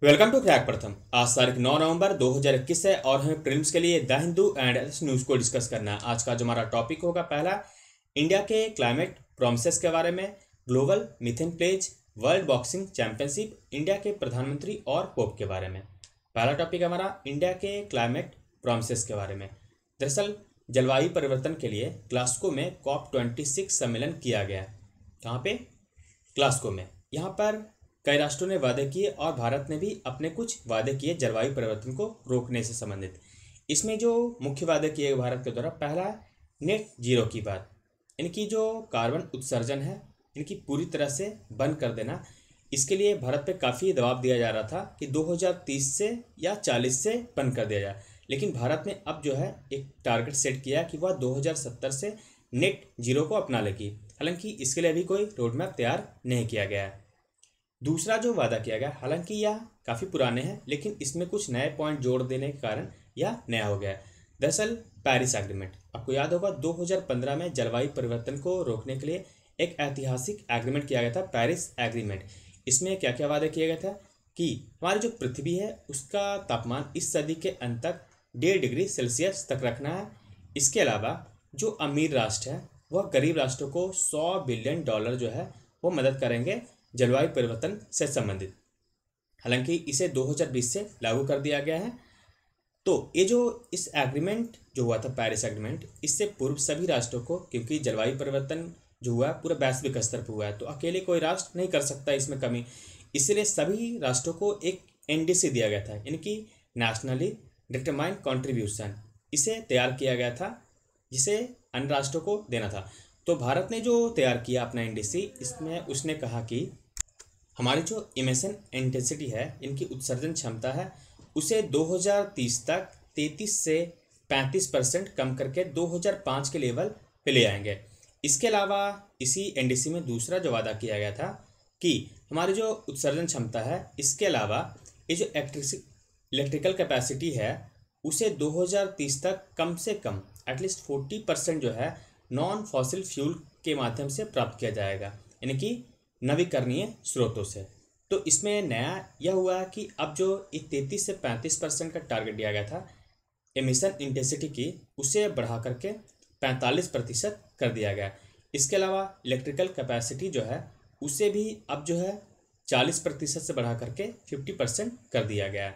Welcome to crack प्रथम। आज तारीख 9 नवंबर 2021 है और हमें प्रीलिम्स के लिए द हिंदू एंड न्यूज को डिस्कस करना है। आज का जो हमारा टॉपिक होगा, पहला इंडिया के क्लाइमेट प्रॉमिसेस के बारे में, global methane pledge, world boxing championship, India के प्रधानमंत्री और पोप के बारे में। पहला टॉपिक हमारा इंडिया के क्लाइमेट प्रॉमिसेस के बारे में। दरअसल जलवायु परिवर्तन के लिए ग्लासगो में COP26 सम्मेलन किया गया। कहाँ पे? ग्लासगो में। यहाँ पर कई राष्ट्रों ने वादे किए और भारत ने भी अपने कुछ वादे किए जलवायु परिवर्तन को रोकने से संबंधित। इसमें जो मुख्य वादे किए गए भारत के द्वारा, पहला नेट जीरो की बात, इनकी जो कार्बन उत्सर्जन है इनकी पूरी तरह से बंद कर देना। इसके लिए भारत पे काफ़ी दबाव दिया जा रहा था कि 2030 से या 40 से बंद कर दिया जाए, लेकिन भारत ने अब जो है एक टारगेट सेट किया कि वह 2070 से नेट जीरो को अपना लेगी। हालांकि इसके लिए अभी कोई रोड मैप तैयार नहीं किया गया है। दूसरा जो वादा किया गया, हालांकि यह काफ़ी पुराने हैं लेकिन इसमें कुछ नए पॉइंट जोड़ देने के कारण यह नया हो गया है। दरअसल पेरिस एग्रीमेंट, आपको याद होगा 2015 में जलवायु परिवर्तन को रोकने के लिए एक ऐतिहासिक एग्रीमेंट किया गया था, पेरिस एग्रीमेंट। इसमें क्या क्या वादे किए गए थे कि हमारी जो पृथ्वी है उसका तापमान इस सदी के अंत तक 1.5 डिग्री सेल्सियस तक रखना है। इसके अलावा जो अमीर राष्ट्र है वह गरीब राष्ट्रों को $100 बिलियन जो है वो मदद करेंगे जलवायु परिवर्तन से संबंधित। हालांकि इसे 2020 से लागू कर दिया गया है। तो ये जो इस एग्रीमेंट जो हुआ था, पेरिस एग्रीमेंट, इससे पूर्व सभी राष्ट्रों को, क्योंकि जलवायु परिवर्तन जो हुआ है पूरा वैश्विक स्तर पर हुआ है तो अकेले कोई राष्ट्र नहीं कर सकता इसमें कमी, इसलिए सभी राष्ट्रों को एक NDC दिया गया था, इनकी नेशनली डिटरमाइंड कॉन्ट्रीब्यूशन। इसे तैयार किया गया था जिसे अन्य राष्ट्रों को देना था। तो भारत ने जो तैयार किया अपना NDC, इसमें उसने कहा कि हमारी जो इमिशन इंटेंसिटी है, इनकी उत्सर्जन क्षमता है, उसे 2030 तक 33 से 35% कम करके 2005 के लेवल पे ले आएंगे। इसके अलावा इसी NDC में दूसरा जो वादा किया गया था कि हमारी जो उत्सर्जन क्षमता है, इसके अलावा ये जो इलेक्ट्रिकल कैपेसिटी है उसे 2030 तक कम से कम एटलीस्ट 40% जो है नॉन फॉसिल फ्यूल के माध्यम से प्राप्त किया जाएगा, यानी कि नवीकरणीय स्रोतों से। तो इसमें नया यह हुआ है कि अब जो 33 से 35% का टारगेट दिया गया था एमिशन इंटेंसिटी की, उसे बढ़ा करके 45% कर दिया गया। इसके अलावा इलेक्ट्रिकल कैपेसिटी जो है उसे भी अब जो है 40% से बढ़ा करके 50% कर दिया गया।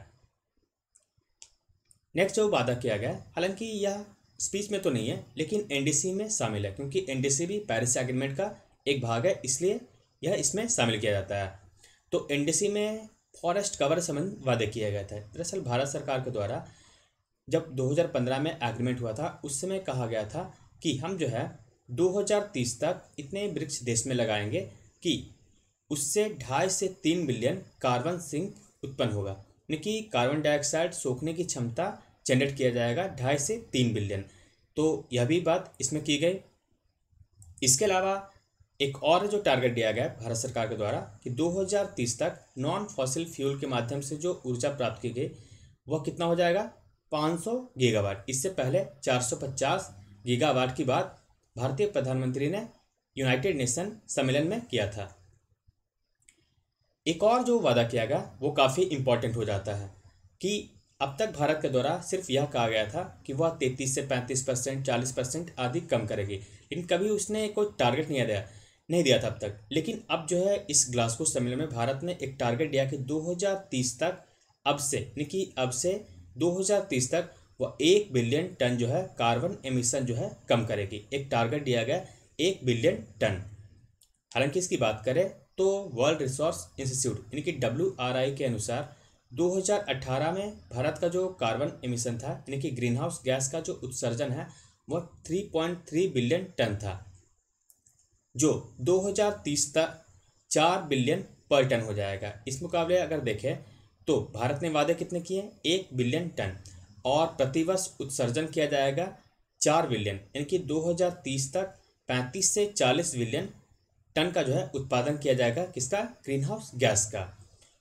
नेक्स्ट जो वादा किया गया, हालांकि यह स्पीच में तो नहीं है लेकिन NDC में शामिल है, क्योंकि NDC भी पेरिस एग्रीमेंट का एक भाग है, इसलिए यह इसमें शामिल किया जाता है। तो NDC में फॉरेस्ट कवर संबंध वादे किए गए थे। दरअसल भारत सरकार के द्वारा जब 2015 में एग्रीमेंट हुआ था उस समय कहा गया था कि हम जो है 2030 तक इतने वृक्ष देश में लगाएंगे कि उससे 2.5 से 3 बिलियन कार्बन सिंक उत्पन्न होगा, यानी कि कार्बन डाइऑक्साइड सोखने की क्षमता जनरेट किया जाएगा 2.5 से 3 बिलियन। तो यह भी बात इसमें की गई। इसके अलावा एक और जो टारगेट दिया गया भारत सरकार के द्वारा कि 2030 तक नॉन फॉसिल फ्यूल के माध्यम से जो ऊर्जा प्राप्त की गई वह कितना हो जाएगा, 500 गीगावाट। इससे पहले 450 गीगावाट की बात भारतीय प्रधानमंत्री ने यूनाइटेड नेशन सम्मेलन में किया था। एक और जो वादा किया गया वो काफ़ी इम्पोर्टेंट हो जाता है कि अब तक भारत के द्वारा सिर्फ यह कहा गया था कि वह 33 से 35%, 40% आदि कम करेगी, लेकिन कभी उसने कोई टारगेट नहीं दिया था अब तक। लेकिन अब जो है इस ग्लासगो सम्मेलन में भारत ने एक टारगेट दिया कि 2030 तक अब से 2030 तक वह 1 बिलियन टन जो है कार्बन एमिशन जो है कम करेगी। एक टारगेट दिया गया 1 बिलियन टन। हालांकि इसकी बात करें तो वर्ल्ड रिसोर्स इंस्टीट्यूट यानी कि WRI के अनुसार 2018 में भारत का जो कार्बन एमिशन था, यानी कि ग्रीन हाउस गैस का जो उत्सर्जन है वह 3.3 बिलियन टन था, जो 2030 तक 4 बिलियन पर टन हो जाएगा। इस मुकाबले अगर देखें तो भारत ने वादे कितने किए, 1 बिलियन टन, और प्रतिवर्ष उत्सर्जन किया जाएगा 4 बिलियन, यानी कि 2030 तक 35 से 40 बिलियन टन का जो है उत्पादन किया जाएगा, किसका, ग्रीन हाउस गैस का।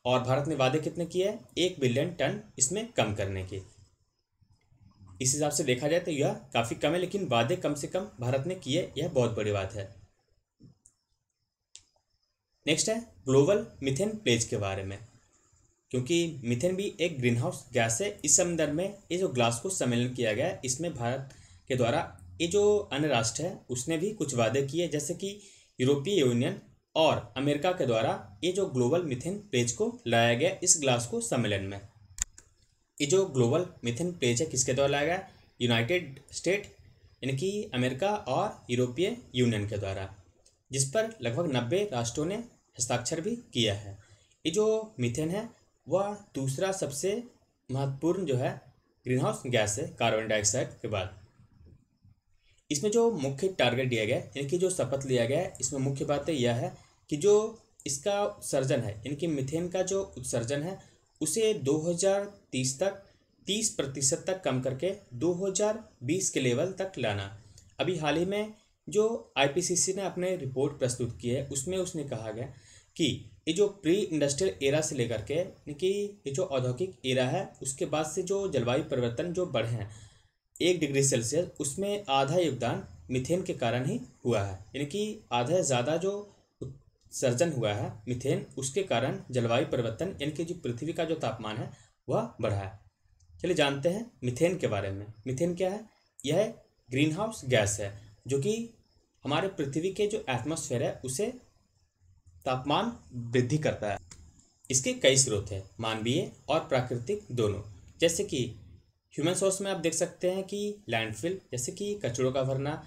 और भारत ने वादे कितने किए, 1 बिलियन टन इसमें कम करने के। इस हिसाब से देखा जाए तो यह काफ़ी कम है, लेकिन वादे कम से कम भारत ने किए, यह बहुत बड़ी बात है। नेक्स्ट है ग्लोबल मिथेन प्लेज के बारे में। क्योंकि मीथेन भी एक ग्रीन हाउस गैस है। इस संदर्भ में ये जो ग्लासगो सम्मेलन किया गया है, इसमें भारत के द्वारा ये जो अन्य राष्ट्र है उसने भी कुछ वादे किए, जैसे कि यूरोपीय यूनियन और अमेरिका के द्वारा ये जो ग्लोबल मीथेन प्लेज को लाया गया इस ग्लासगो सम्मेलन में। ये जो ग्लोबल मीथेन प्लेज है किसके द्वारा लाया गया? यूनाइटेड स्टेट यानी कि अमेरिका और यूरोपीय यूनियन के द्वारा, जिस पर लगभग 90 राष्ट्रों ने हस्ताक्षर भी किया है। ये जो मीथेन है वह दूसरा सबसे महत्वपूर्ण जो है ग्रीन हाउस गैस है कार्बन डाइऑक्साइड के बाद। इसमें जो मुख्य टारगेट दिया गया है यानी कि जो शपथ लिया गया है, इसमें मुख्य बात यह है कि जो इसका उत्सर्जन है यानी कि मीथेन का जो उत्सर्जन है उसे 2030 तक 30% तक कम करके 2020 के लेवल तक लाना। अभी हाल ही में जो IPCC ने अपने रिपोर्ट प्रस्तुत की है उसमें उसने कहा गया कि ये जो प्री इंडस्ट्रियल एरा से लेकर के यानी कि ये जो औद्योगिक एरा है उसके बाद से जो जलवायु परिवर्तन जो बढ़े हैं 1 डिग्री सेल्सियस, उसमें आधा योगदान मीथेन के कारण ही हुआ है। यानी कि आधा ज़्यादा जो उत्सर्जन हुआ है मीथेन उसके कारण जलवायु परिवर्तन यानी कि जो पृथ्वी का जो तापमान है वह बढ़ा है। चलिए जानते हैं मीथेन के बारे में। मीथेन क्या है? यह ग्रीन हाउस गैस है जो कि हमारे पृथ्वी के जो एटमॉस्फेयर है उसे तापमान वृद्धि करता है। इसके कई स्रोत हैं, मानवीय और प्राकृतिक दोनों। जैसे कि ह्यूमन सोर्स में आप देख सकते हैं कि लैंडफिल जैसे कि कचड़ों का भरना,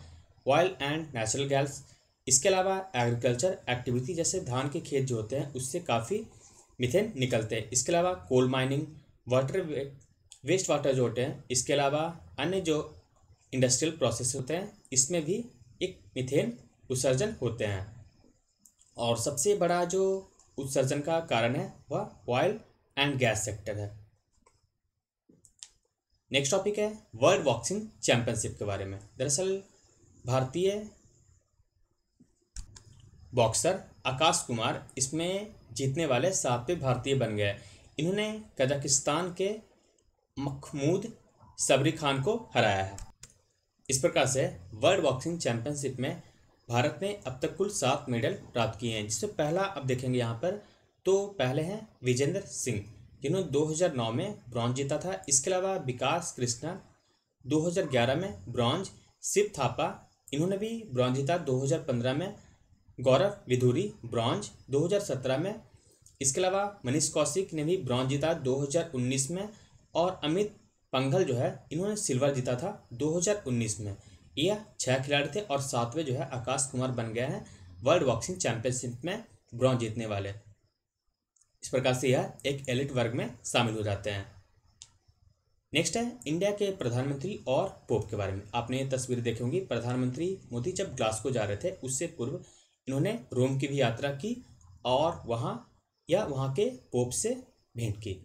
ऑयल एंड नेचुरल गैस। इसके अलावा एग्रीकल्चर एक्टिविटी जैसे धान के खेत जो होते हैं उससे काफ़ी मीथेन निकलते हैं। इसके अलावा coal mining, water waste water जो होते हैं, इसके अलावा अन्य जो इंडस्ट्रियल प्रोसेस होते हैं इसमें भी एक मीथेन उत्सर्जन होते हैं। और सबसे बड़ा जो उत्सर्जन का कारण है वह ऑयल एंड गैस सेक्टर है। नेक्स्ट टॉपिक है वर्ल्ड बॉक्सिंग चैंपियनशिप के बारे में। दरअसल भारतीय बॉक्सर आकाश कुमार इसमें जीतने वाले 7वें भारतीय बन गए। इन्होंने कजाकिस्तान के महमूद सबरी खान को हराया है। इस प्रकार से वर्ल्ड बॉक्सिंग चैंपियनशिप में भारत ने अब तक कुल 7 मेडल प्राप्त किए हैं, जिसमें पहला अब देखेंगे यहाँ पर तो पहले हैं विजेंद्र सिंह जिन्होंने 2009 में ब्रॉन्ज जीता था। इसके अलावा विकास कृष्णा 2011 में ब्रॉन्ज, शिव थापा इन्होंने भी ब्रॉन्ज जीता 2015 में, गौरव विधुरी ब्रॉन्ज 2017 में। इसके अलावा मनीष कौशिक ने भी ब्रॉन्ज जीता 2019 में और अमित पंघल जो है इन्होंने सिल्वर जीता था 2019 में। यह 6 खिलाड़ी थे और 7वें जो है आकाश कुमार बन गए हैं वर्ल्ड बॉक्सिंग चैंपियनशिप में ब्रॉन्ज जीतने वाले। इस प्रकार से यह एक एलिट वर्ग में शामिल हो जाते हैं। नेक्स्ट है इंडिया के प्रधानमंत्री और पोप के बारे में। आपने ये तस्वीर देखी होंगी। प्रधानमंत्री मोदी जब ग्लासगो जा रहे थे उससे पूर्व इन्होंने रोम की भी यात्रा की और वहाँ के पोप से भेंट की।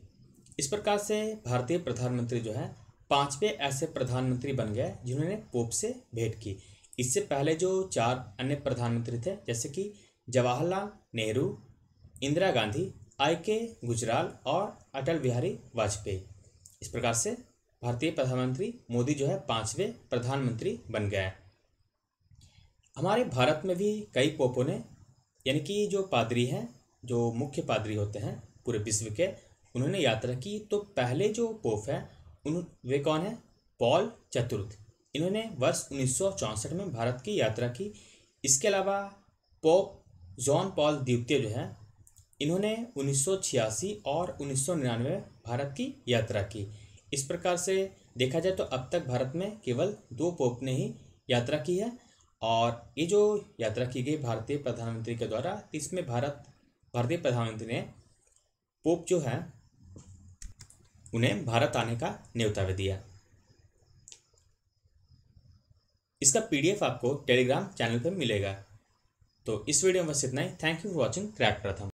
इस प्रकार से भारतीय प्रधानमंत्री जो है 5वें ऐसे प्रधानमंत्री बन गए जिन्होंने पोप से भेंट की। इससे पहले जो 4 अन्य प्रधानमंत्री थे जैसे कि जवाहरलाल नेहरू, इंदिरा गांधी, IK गुजराल और अटल बिहारी वाजपेयी। इस प्रकार से भारतीय प्रधानमंत्री मोदी जो है 5वें प्रधानमंत्री बन गए। हमारे भारत में भी कई पोपों ने यानी कि जो पादरी हैं, जो मुख्य पादरी होते हैं पूरे विश्व के, उन्होंने यात्रा की। तो पहले जो पोप है वे कौन है? पॉल चतुर्थ। इन्होंने वर्ष 1964 में भारत की यात्रा की। इसके अलावा पोप जॉन पॉल द्वितीय जो है इन्होंने 1986 और 1999 भारत की यात्रा की। इस प्रकार से देखा जाए तो अब तक भारत में केवल 2 पोप ने ही यात्रा की है। और ये जो यात्रा की गई भारतीय प्रधानमंत्री के द्वारा, इसमें भारतीय प्रधानमंत्री ने पोप जो है उन्हें भारत आने का न्योता भी दिया। इसका PDF आपको टेलीग्राम चैनल पर मिलेगा। तो इस वीडियो में बस इतना ही। Thank you for watching crack प्रथम।